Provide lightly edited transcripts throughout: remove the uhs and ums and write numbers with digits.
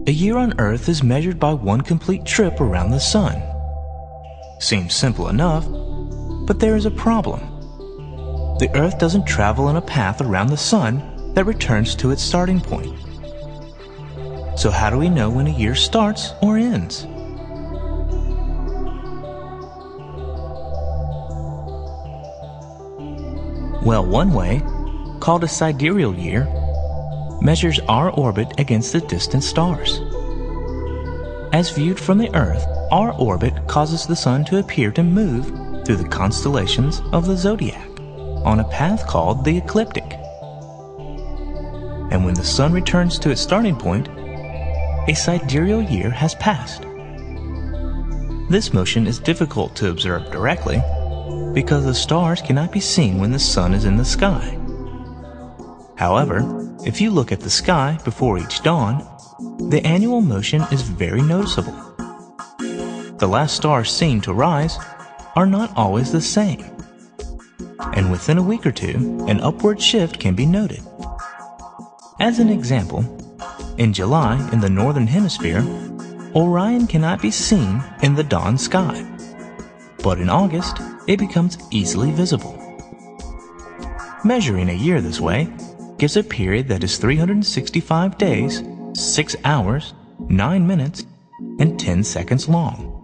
A year on Earth is measured by one complete trip around the Sun. Seems simple enough, but there is a problem. The Earth doesn't travel in a path around the Sun that returns to its starting point. So how do we know when a year starts or ends? Well, one way, called a sidereal year, measures our orbit against the distant stars. As viewed from the Earth, our orbit causes the Sun to appear to move through the constellations of the zodiac on a path called the ecliptic. And when the Sun returns to its starting point, a sidereal year has passed. This motion is difficult to observe directly because the stars cannot be seen when the Sun is in the sky. However, if you look at the sky before each dawn, the annual motion is very noticeable. The last stars seen to rise are not always the same, and within a week or two, an upward shift can be noted. As an example, in July in the northern hemisphere, Orion cannot be seen in the dawn sky, but in August, it becomes easily visible. Measuring a year this way gives a period that is 365 days, 6 hours, 9 minutes, and 10 seconds long.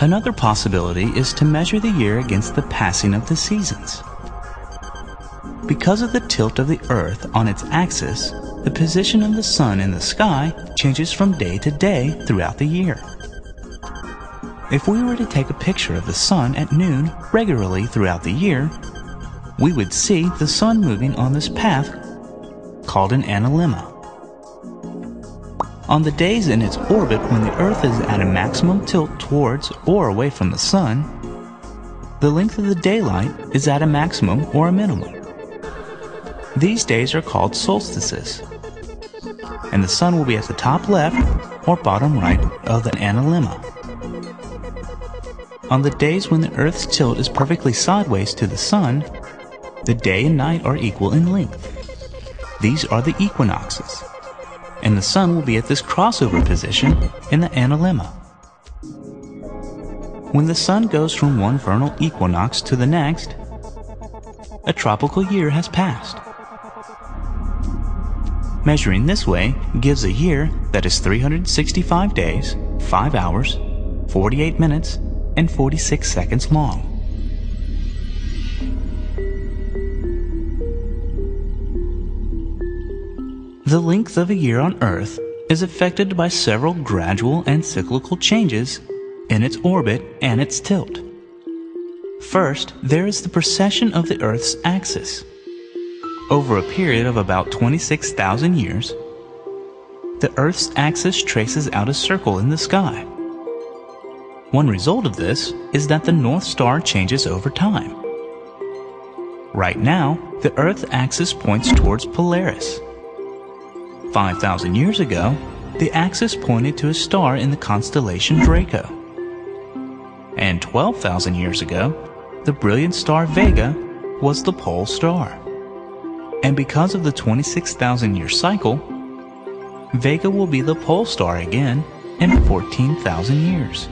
Another possibility is to measure the year against the passing of the seasons. Because of the tilt of the Earth on its axis, the position of the Sun in the sky changes from day to day throughout the year. If we were to take a picture of the Sun at noon regularly throughout the year, we would see the Sun moving on this path called an analemma. On the days in its orbit when the Earth is at a maximum tilt towards or away from the Sun, the length of the daylight is at a maximum or a minimum. These days are called solstices, and the Sun will be at the top left or bottom right of the analemma. On the days when the Earth's tilt is perfectly sideways to the Sun, the day and night are equal in length. These are the equinoxes, and the Sun will be at this crossover position in the analemma. When the Sun goes from one vernal equinox to the next, a tropical year has passed. Measuring this way gives a year that is 365 days, 5 hours, 48 minutes, and 46 seconds long. The length of a year on Earth is affected by several gradual and cyclical changes in its orbit and its tilt. First, there is the precession of the Earth's axis. Over a period of about 26,000 years, the Earth's axis traces out a circle in the sky. One result of this is that the North Star changes over time. Right now, the Earth's axis points towards Polaris. 5,000 years ago, the axis pointed to a star in the constellation Draco. And 12,000 years ago, the brilliant star Vega was the pole star. And because of the 26,000-year cycle, Vega will be the pole star again in 14,000 years.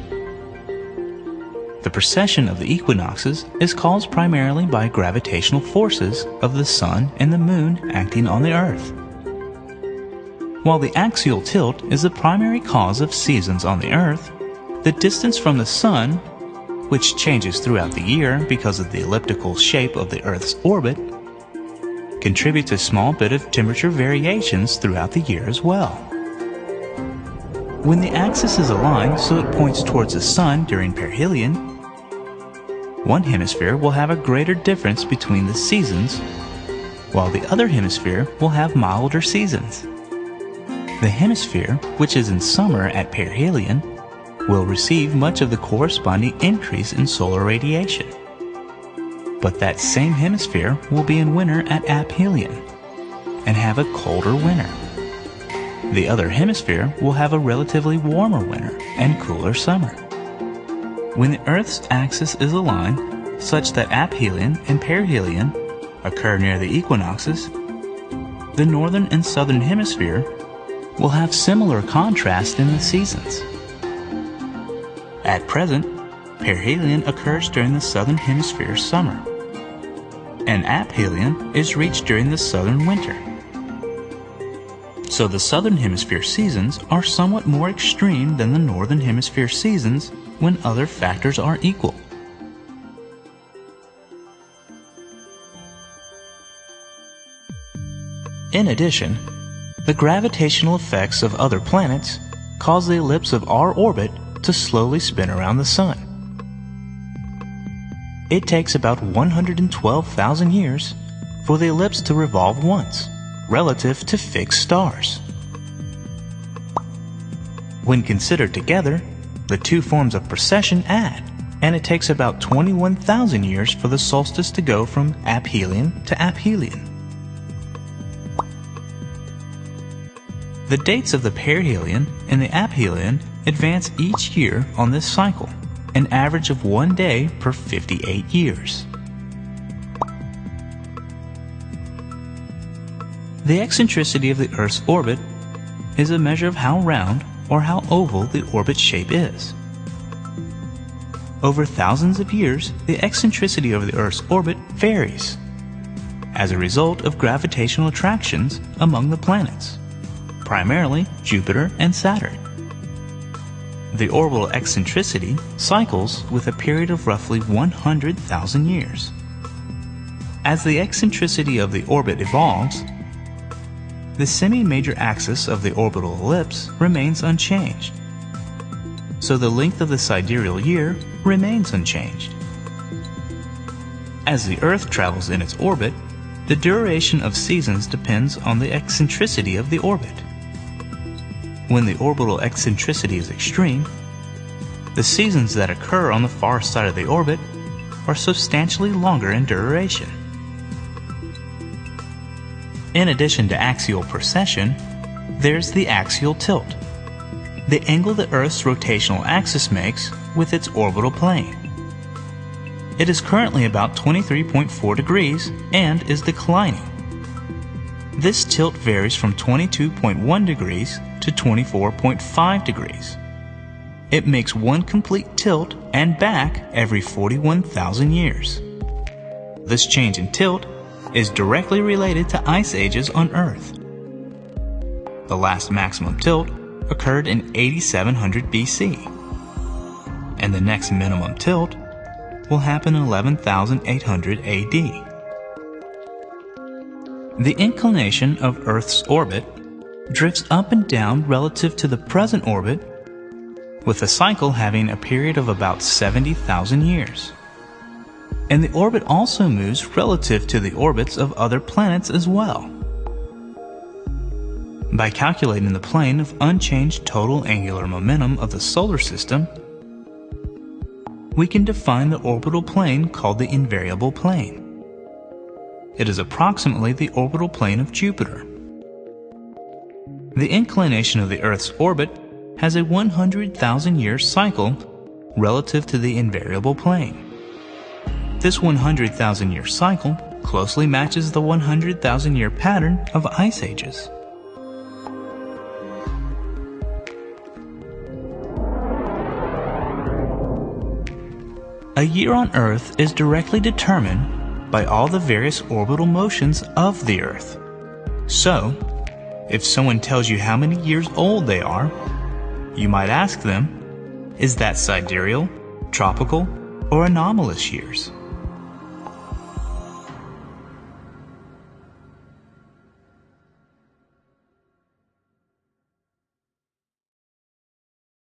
The precession of the equinoxes is caused primarily by gravitational forces of the Sun and the Moon acting on the Earth. While the axial tilt is the primary cause of seasons on the Earth, the distance from the Sun, which changes throughout the year because of the elliptical shape of the Earth's orbit, contributes a small bit of temperature variations throughout the year as well. When the axis is aligned so it points towards the Sun during perihelion, one hemisphere will have a greater difference between the seasons, while the other hemisphere will have milder seasons. The hemisphere, which is in summer at perihelion, will receive much of the corresponding increase in solar radiation. But that same hemisphere will be in winter at aphelion and have a colder winter. The other hemisphere will have a relatively warmer winter and cooler summer. When the Earth's axis is aligned such that aphelion and perihelion occur near the equinoxes, the northern and southern hemisphere will have similar contrast in the seasons. At present, perihelion occurs during the southern hemisphere's summer, and aphelion is reached during the southern winter. So the southern hemisphere seasons are somewhat more extreme than the northern hemisphere seasons when other factors are equal. In addition, the gravitational effects of other planets cause the ellipse of our orbit to slowly spin around the Sun. It takes about 112,000 years for the ellipse to revolve once, relative to fixed stars. When considered together, the two forms of precession add, and it takes about 21,000 years for the solstice to go from aphelion to aphelion. The dates of the perihelion and the aphelion advance each year on this cycle, an average of 1 day per 58 years. The eccentricity of the Earth's orbit is a measure of how round or how oval the orbit shape is. Over thousands of years, the eccentricity of the Earth's orbit varies as a result of gravitational attractions among the planets, primarily Jupiter and Saturn. The orbital eccentricity cycles with a period of roughly 100,000 years. As the eccentricity of the orbit evolves, the semi-major axis of the orbital ellipse remains unchanged, so the length of the sidereal year remains unchanged. As the Earth travels in its orbit, the duration of seasons depends on the eccentricity of the orbit. When the orbital eccentricity is extreme, the seasons that occur on the far side of the orbit are substantially longer in duration. In addition to axial precession, there's the axial tilt, the angle the Earth's rotational axis makes with its orbital plane. It is currently about 23.4 degrees and is declining. This tilt varies from 22.1 degrees to 24.5 degrees. It makes one complete tilt and back every 41,000 years. This change in tilt is directly related to ice ages on Earth. The last maximum tilt occurred in 8700 BC, and the next minimum tilt will happen in 11,800 AD. The inclination of Earth's orbit drifts up and down relative to the present orbit, with the cycle having a period of about 70,000 years. And the orbit also moves relative to the orbits of other planets as well. By calculating the plane of unchanged total angular momentum of the solar system, we can define the orbital plane called the invariable plane. It is approximately the orbital plane of Jupiter. The inclination of the Earth's orbit has a 100,000-year cycle relative to the invariable plane. This 100,000-year cycle closely matches the 100,000-year pattern of ice ages. A year on Earth is directly determined by all the various orbital motions of the Earth. So, if someone tells you how many years old they are, you might ask them, is that sidereal, tropical, or anomalous years?